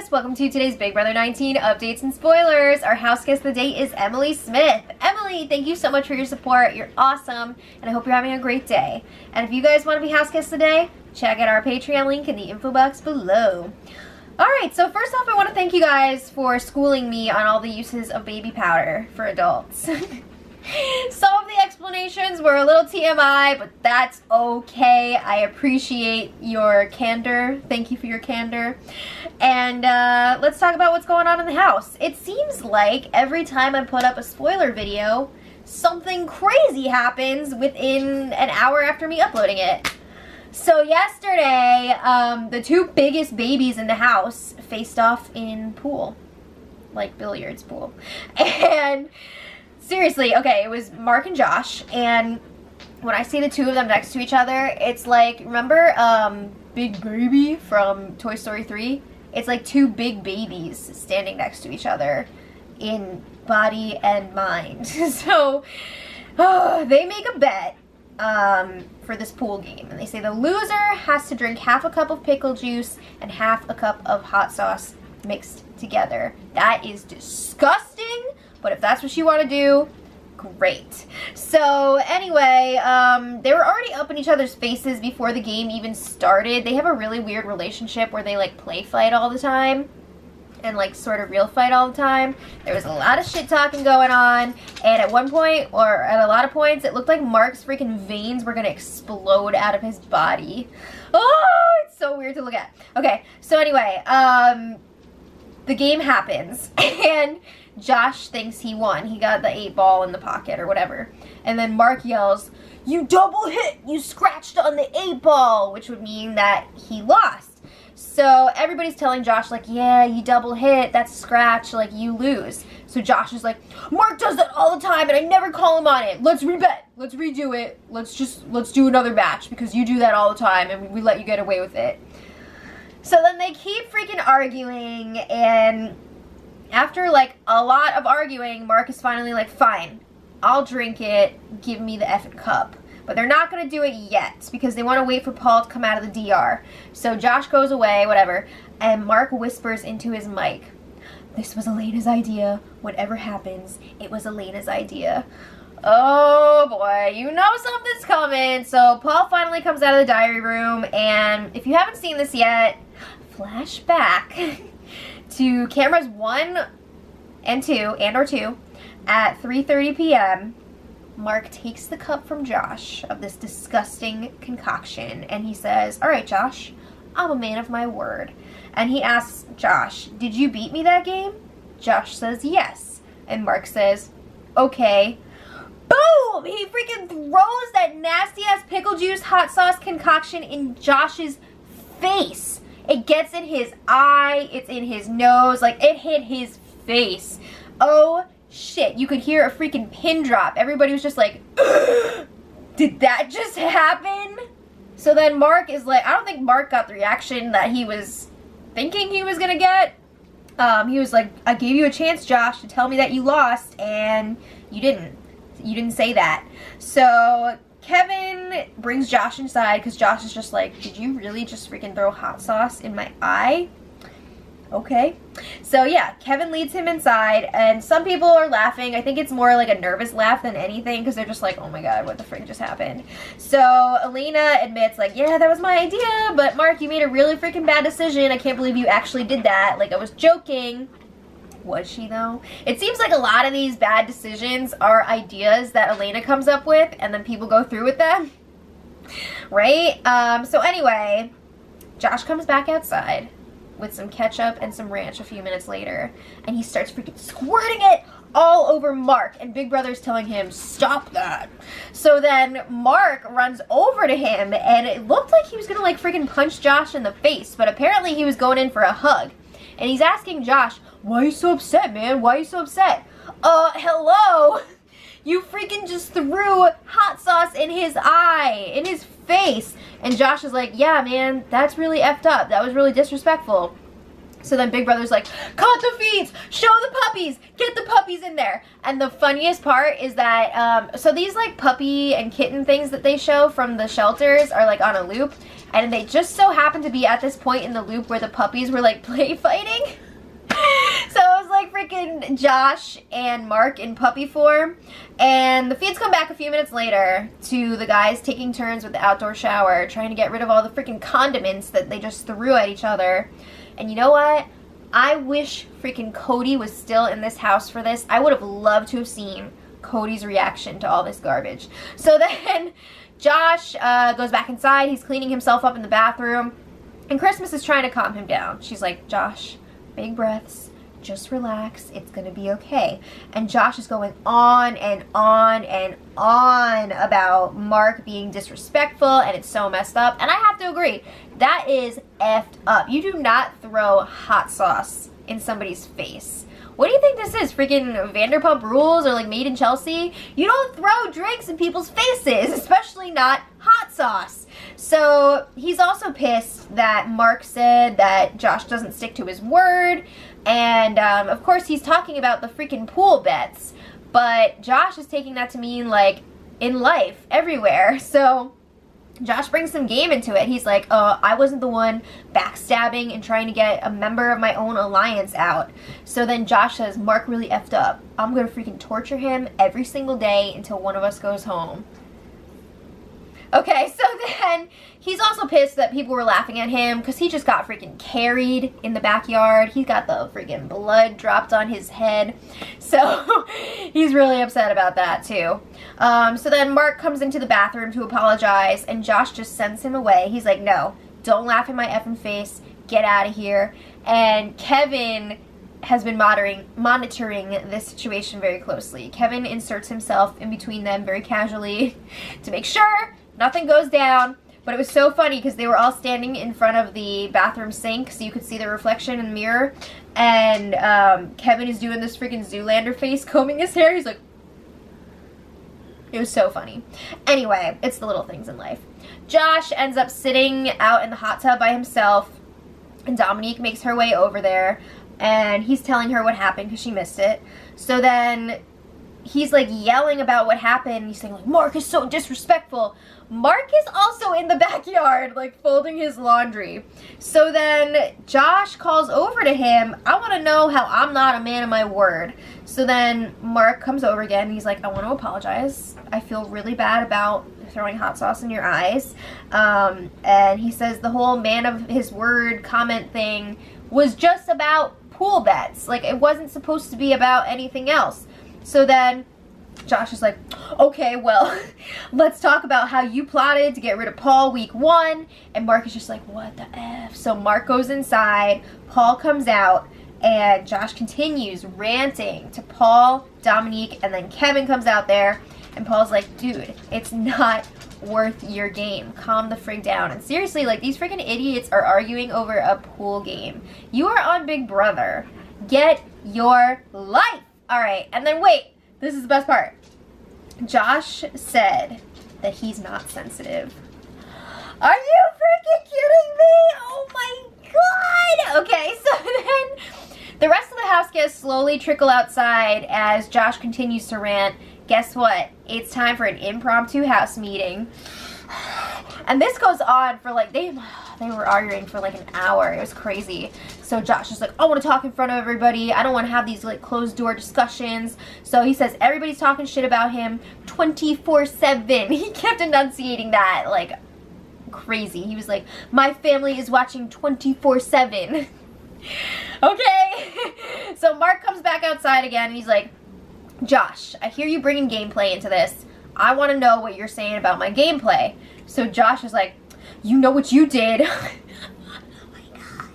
guys, welcome to today's Big Brother 19 updates and spoilers. Our house guest of the day is Emily Smith. Emily, thank you so much for your support. You're awesome, and I hope you're having a great day. And if you guys want to be house guests today, check out our Patreon link in the info box below. Alright, so first off, I want to thank you guys for schooling me on all the uses of baby powder for adults. Some of the explanations were a little TMI, but that's okay. I appreciate your candor. Thank you for your candor. And let's talk about what's going on in the house. It seems like every time I put up a spoiler video, something crazy happens within an hour after me uploading it. So yesterday, the two biggest babies in the house faced off in pool. Like billiards pool. And seriously, okay, it was Mark and Josh, and when I see the two of them next to each other, it's like, remember Big Baby from Toy Story 3? It's like two big babies standing next to each other in body and mind. So, they make a bet for this pool game, and they say the loser has to drink half a cup of pickle juice and half a cup of hot sauce mixed together. That is disgusting, but if that's what you want to do, great. So anyway, they were already up in each other's faces before the game even started. They have a really weird relationship where they like play fight all the time and like sort of real fight all the time. There was a lot of shit talking going on, and at one point, or at a lot of points, it looked like Mark's freaking veins were gonna explode out of his body. Oh, it's so weird to look at. Okay, so anyway, the game happens, and Josh thinks he won. He got the 8-ball in the pocket or whatever. And then Mark yells, "You double hit! You scratched on the 8-ball!" Which would mean that he lost. So everybody's telling Josh, like, yeah, you double hit, that's a scratch, like, you lose. So Josh is like, Mark does that all the time and I never call him on it. Let's rebet. Let's redo it. Let's do another match because you do that all the time and we let you get away with it. So then they keep freaking arguing, and after like a lot of arguing, Mark is finally like, fine, I'll drink it, give me the effing cup. But they're not going to do it yet because they want to wait for Paul to come out of the DR. So Josh goes away, whatever, and Mark whispers into his mic, "This was Elena's idea. Whatever happens, it was Elena's idea." Oh boy, you know something's coming. So Paul finally comes out of the diary room, and if you haven't seen this yet, flash back to cameras 1 and 2 at 3:30 p.m. Mark takes the cup from Josh of this disgusting concoction, and he says, "All right, Josh, I'm a man of my word." And he asks Josh, "Did you beat me that game?" Josh says, "Yes." And Mark says, "Okay." Boom! He freaking throws that nasty-ass pickle juice hot sauce concoction in Josh's face. It gets in his eye, it's in his nose, like it hit his face. Oh shit, you could hear a freaking pin drop. Everybody was just like, did that just happen? So then Mark is like, I don't think Mark got the reaction that he was thinking he was gonna get. He was like, I gave you a chance, Josh, to tell me that you lost, and you didn't. You didn't say that. So Kevin brings Josh inside because Josh is just like, did you really just freaking throw hot sauce in my eye? Okay. So yeah, Kevin leads him inside, and some people are laughing. I think it's more like a nervous laugh than anything because they're just like, oh my god, what the frick just happened? So Elena admits like, yeah, that was my idea, but Mark, you made a really freaking bad decision. I can't believe you actually did that. Like, I was joking. Was she though? It seems like a lot of these bad decisions are ideas that Elena comes up with and then people go through with them. Right? So anyway, Josh comes back outside with some ketchup and some ranch a few minutes later, and he starts freaking squirting it all over Mark, and Big Brother's telling him, stop that. So then Mark runs over to him, and it looked like he was gonna like freaking punch Josh in the face, but apparently he was going in for a hug. And he's asking Josh, why are you so upset, man? Why are you so upset? Hello? You freaking just threw hot sauce in his eye, in his face. And Josh is like, yeah, man, that's really effed up. That was really disrespectful. So then Big Brother's like, cut the feeds, show the puppies, get the puppies in there. And the funniest part is that, so these like puppy and kitten things that they show from the shelters are like on a loop. And they just so happened to be at this point in the loop where the puppies were like play fighting. So it was like freaking Josh and Mark in puppy form. And the feeds come back a few minutes later to the guys taking turns with the outdoor shower, trying to get rid of all the freaking condiments that they just threw at each other. And you know what? I wish freaking Cody was still in this house for this. I would have loved to have seen Cody's reaction to all this garbage. So then Josh goes back inside. He's cleaning himself up in the bathroom. And Christmas is trying to calm him down. She's like, Josh, big breaths. Just relax. It's going to be okay. And Josh is going on and on and on about Mark being disrespectful, and it's so messed up. And I have to agree, that is effed up. You do not throw hot sauce in somebody's face. What do you think this is? Freaking Vanderpump Rules or like Made in Chelsea? You don't throw drinks in people's faces, especially not hot sauce. So he's also pissed that Mark said that Josh doesn't stick to his word. And of course he's talking about the freaking pool bets. But Josh is taking that to mean like in life, everywhere. So Josh brings some game into it. He's like, I wasn't the one backstabbing and trying to get a member of my own alliance out. So then Josh says, Mark really effed up. I'm going to freaking torture him every single day until one of us goes home. Okay, so then he's also pissed that people were laughing at him because he just got freaking carried in the backyard. He got the freaking blood dropped on his head. So he's really upset about that too. So then Mark comes into the bathroom to apologize and Josh just sends him away. He's like, no, don't laugh in my effing face. Get out of here. And Kevin has been monitoring this situation very closely. Kevin inserts himself in between them very casually to make sure nothing goes down. But it was so funny because they were all standing in front of the bathroom sink so you could see the reflection in the mirror. And Kevin is doing this freaking Zoolander face, combing his hair. He's like, it was so funny. Anyway, it's the little things in life. Josh ends up sitting out in the hot tub by himself. And Dominique makes her way over there. And he's telling her what happened because she missed it. So then he's like yelling about what happened. He's saying like, Mark is so disrespectful. Mark is also in the backyard like folding his laundry. So then Josh calls over to him, I want to know how I'm not a man of my word. So then Mark comes over again and he's like, I want to apologize. I feel really bad about throwing hot sauce in your eyes. And he says the whole man of his word comment thing was just about pool bets. Like it wasn't supposed to be about anything else. So then Josh is like, okay, well, let's talk about how you plotted to get rid of Paul week 1. And Mark is just like, what the F? So Mark goes inside, Paul comes out, and Josh continues ranting to Paul, Dominique, and then Kevin comes out there. And Paul's like, dude, it's not worth your game. Calm the frig down. And seriously, like, these freaking idiots are arguing over a pool game. You are on Big Brother. Get your life. All right, and then wait. This is the best part. Josh said that he's not sensitive. Are you freaking kidding me? Oh my god! Okay, so then the rest of the house guests slowly trickle outside as Josh continues to rant. Guess what? It's time for an impromptu house meeting. And this goes on for like, they were arguing for like an hour. It was crazy. So Josh is like, I want to talk in front of everybody. I don't want to have these like closed door discussions. So he says everybody's talking shit about him 24/7. He kept enunciating that like crazy. He was like, my family is watching 24/7. Okay. So Mark comes back outside again and he's like, Josh, I hear you bringing gameplay into this. I want to know what you're saying about my gameplay. So Josh is like, you know what you did. Oh my god.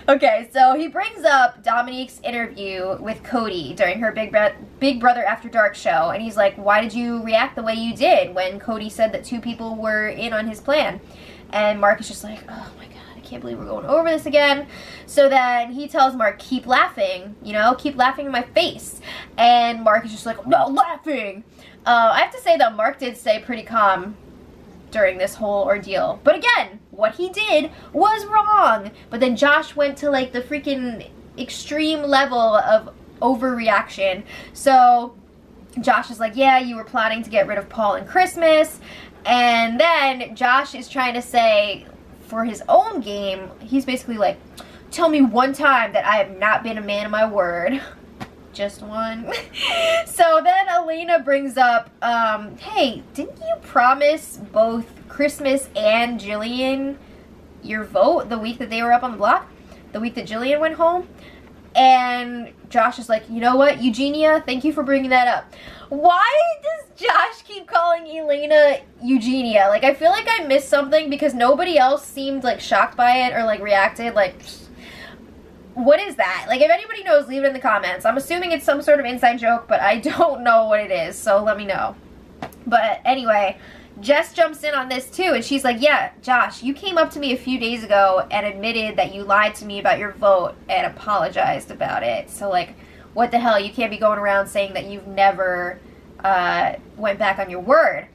Okay, so he brings up Dominique's interview with Cody during her Big Brother After Dark show. And he's like, why did you react the way you did when Cody said that 2 people were in on his plan? And Mark is just like, oh my god, I can't believe we're going over this again. So then he tells Mark, keep laughing, you know, keep laughing in my face. And Mark is just like, I'm not laughing. I have to say that Mark did stay pretty calm during this whole ordeal. But again, what he did was wrong. But then Josh went to like the freaking extreme level of overreaction. So Josh is like, yeah, you were plotting to get rid of Paul and Christmas. And then Josh is trying to say, for his own game, he's basically like, tell me one time that I have not been a man of my word. Just one. So then Elena brings up, hey, didn't you promise both Christmas and Jillian your vote the week that they were up on the block? The week that Jillian went home? And Josh is like, you know what, Eugenia, thank you for bringing that up. Why does Josh keep calling Elena Eugenia? Like, I feel like I missed something because nobody else seemed like shocked by it or like reacted like, what is that? Like, if anybody knows, leave it in the comments. I'm assuming it's some sort of inside joke, but I don't know what it is, so let me know. But anyway, Jess jumps in on this too, and she's like, yeah, Josh, you came up to me a few days ago and admitted that you lied to me about your vote and apologized about it. So, like, what the hell? You can't be going around saying that you've never went back on your word.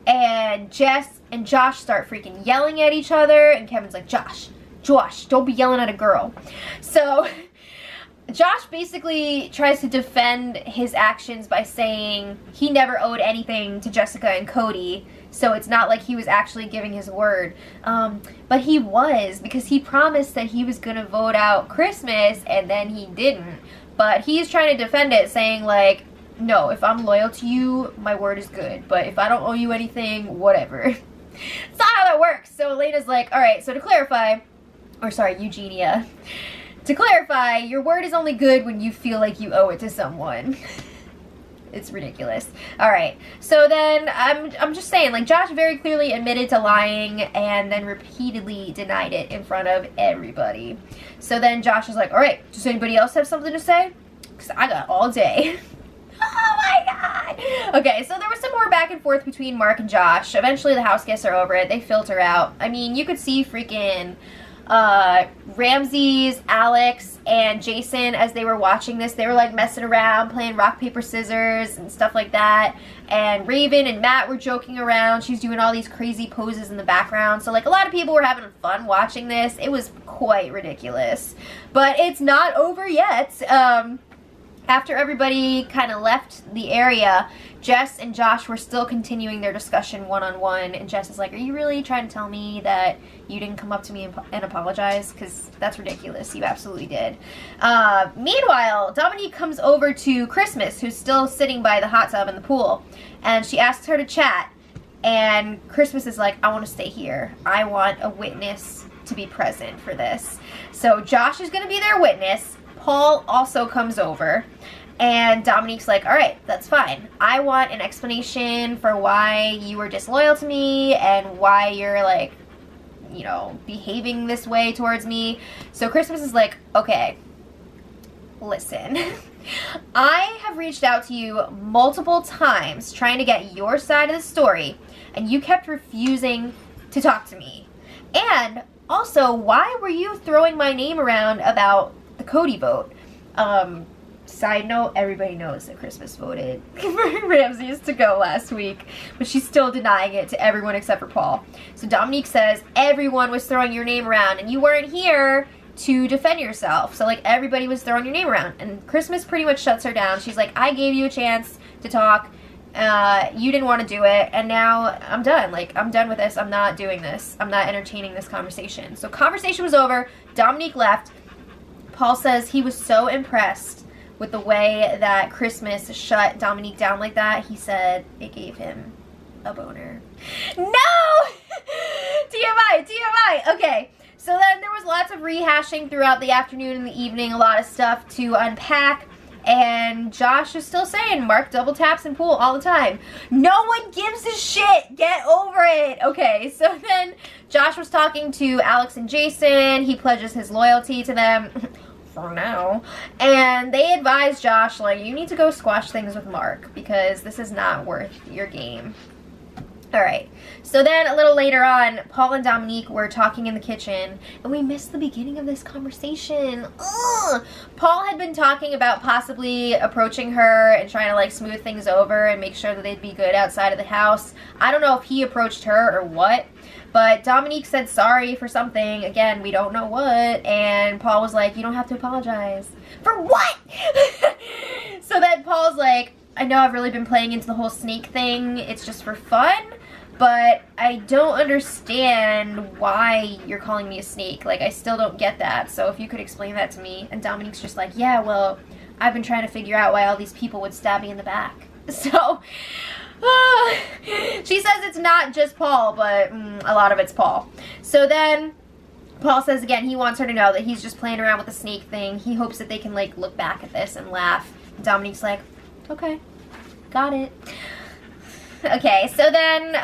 And Jess and Josh start freaking yelling at each other, and Kevin's like, Josh, don't be yelling at a girl. So Josh basically tries to defend his actions by saying he never owed anything to Jessica and Cody, so it's not like he was actually giving his word. But he was, because he promised that he was going to vote out Christmas, and then he didn't. But he's trying to defend it, saying like, no, if I'm loyal to you, my word is good. But if I don't owe you anything, whatever. It's not how that works. So Elena's like, alright, so to clarify, or sorry, Eugenia. To clarify, your word is only good when you feel like you owe it to someone. It's ridiculous. Alright, so then I'm just saying, like, Josh very clearly admitted to lying and then repeatedly denied it in front of everybody. So then Josh is like, alright, does anybody else have something to say? Because I got all day. Oh my god! Okay, so there was some more back and forth between Mark and Josh. Eventually the house guests are over it. They filter out. I mean, you could see freaking Ramses, Alex, and Jason, as they were watching this, they were like messing around, playing rock, paper, scissors and stuff like that. And Raven and Matt were joking around. She's doing all these crazy poses in the background. So like a lot of people were having fun watching this. It was quite ridiculous. But it's not over yet. After everybody kind of left the area, Jess and Josh were still continuing their discussion one-on-one, and Jess is like, are you really trying to tell me that you didn't come up to me and apologize? Because that's ridiculous. You absolutely did. Meanwhile, Dominique comes over to Christmas, who's still sitting by the hot tub in the pool, and she asks her to chat, and Christmas is like, I want to stay here. I want a witness to be present for this. So Josh is going to be their witness. Paul also comes over, and Dominique's like, alright, that's fine. I want an explanation for why you were disloyal to me and why you're, like, you know, behaving this way towards me. So Christmas is like, okay, listen. I have reached out to you multiple times trying to get your side of the story, and you kept refusing to talk to me. And also, why were you throwing my name around about the Cody vote? Side note, everybody knows that Christmas voted for Ramses to go last week, but she's still denying it to everyone except for Paul. So Dominique says everyone was throwing your name around and you weren't here to defend yourself. So like everybody was throwing your name around, and Christmas pretty much shuts her down. She's like, I gave you a chance to talk. You didn't want to do it, and now I'm done. Like, I'm done with this. I'm not doing this. I'm not entertaining this conversation. So conversation was over. Dominique left. Paul says he was so impressed with the way that Christmas shut Dominique down like that. He said it gave him a boner. No! TMI, TMI. Okay, so then there was lots of rehashing throughout the afternoon and the evening, a lot of stuff to unpack. And Josh is still saying Mark double taps in pool all the time. No one gives a shit. Get over it. Okay, so then Josh was talking to Alex and Jason. He pledges his loyalty to them for now. And they advised Josh, like, you need to go squash things with Mark because this is not worth your game. Alright, so then a little later on, Paul and Dominique were talking in the kitchen, and we missed the beginning of this conversation. Ugh! Paul had been talking about possibly approaching her and trying to, like, smooth things over and make sure that they'd be good outside of the house. I don't know if he approached her or what, but Dominique said sorry for something. Again, we don't know what, and Paul was like, you don't have to apologize. For what? So then Paul's like, I know I've really been playing into the whole snake thing. It's just for fun. But I don't understand why you're calling me a snake. Like, I still don't get that. So if you could explain that to me. And Dominique's just like, yeah, well, I've been trying to figure out why all these people would stab me in the back. So, she says it's not just Paul, but a lot of it's Paul. So then Paul says again he wants her to know that he's just playing around with the snake thing. He hopes that they can, like, look back at this and laugh. Dominique's like, okay, got it. Okay, so then,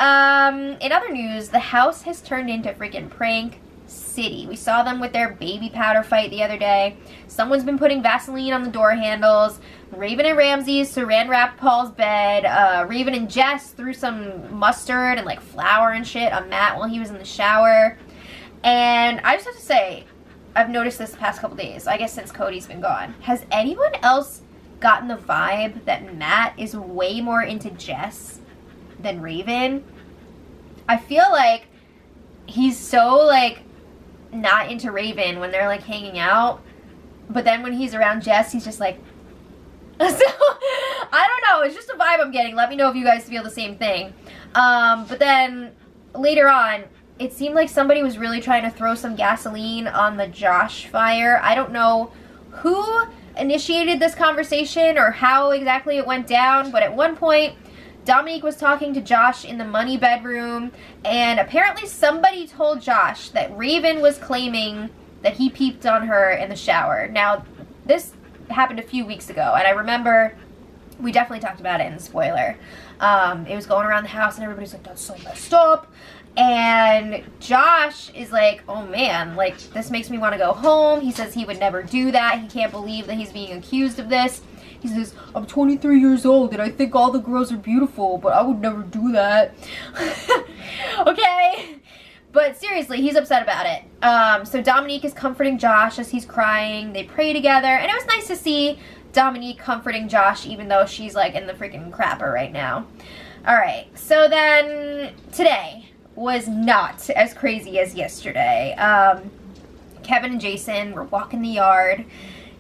in other news, the house has turned into freaking prank city. We saw them with their baby powder fight the other day. Someone's been putting Vaseline on the door handles. Raven and Ramsey saran wrapped Paul's bed. Raven and Jess threw some mustard and, like, flour and shit on Matt while he was in the shower. And I just have to say, I've noticed this the past couple days, I guess since Cody's been gone. Has anyone else gotten the vibe that Matt is way more into Jess than Raven? I feel like he's so, like, not into Raven when they're, like, hanging out, but then when he's around Jess, he's just like, so, I don't know, it's just a vibe I'm getting. Let me know if you guys feel the same thing. But then later on, it seemed like somebody was really trying to throw some gasoline on the Josh fire. I don't know who initiated this conversation or how exactly it went down, but at one point Dominique was talking to Josh in the money bedroom, and apparently somebody told Josh that Raven was claiming that he peeped on her in the shower. Now, this happened a few weeks ago, and I remember we definitely talked about it in the spoiler. It was going around the house, and everybody's like, that's so messed up. And Josh is like, oh man, like, this makes me want to go home. He says he would never do that. He can't believe that he's being accused of this. He says, I'm 23 years old and I think all the girls are beautiful, but I would never do that. Okay. But seriously, he's upset about it. So Dominique is comforting Josh as he's crying. They pray together. And it was nice to see Dominique comforting Josh even though she's, like, in the freaking crapper right now. Alright, so then today was not as crazy as yesterday. Kevin and Jason were walking the yard,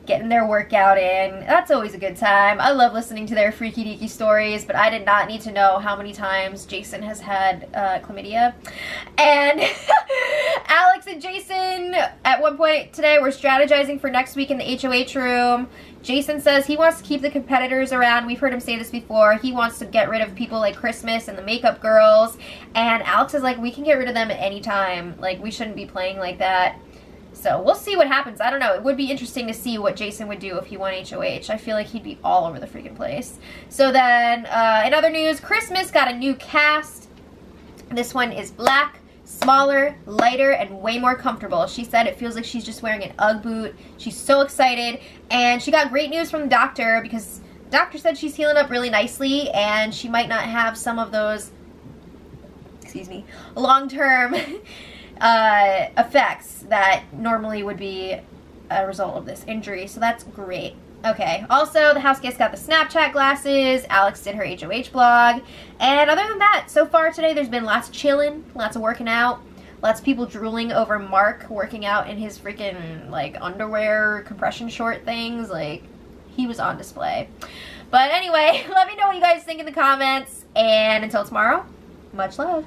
getting their workout in. That's always a good time. I love listening to their freaky deaky stories, but I did not need to know how many times Jason has had chlamydia. And Alex and Jason at one point today were strategizing for next week in the HOH room. Jason says he wants to keep the competitors around. We've heard him say this before. He wants to get rid of people like Christmas and the makeup girls. And Alex is like, we can get rid of them at any time. Like, we shouldn't be playing like that. So we'll see what happens. I don't know. It would be interesting to see what Jason would do if he won HOH. I feel like he'd be all over the freaking place. So then, in other news, Christmas got a new cast. This one is black, smaller, lighter, and way more comfortable. She said it feels like she's just wearing an UGG boot. She's so excited. And she got great news from the doctor because the doctor said she's healing up really nicely and she might not have some of those, excuse me, long-term effects that normally would be a result of this injury, so that's great. Okay, also the house guest got the Snapchat glasses, Alex did her HOH blog, and other than that, so far today there's been lots of chilling, lots of working out, lots of people drooling over Mark working out in his freaking, like, underwear compression short things. Like, he was on display. But anyway, let me know what you guys think in the comments, and until tomorrow, much love.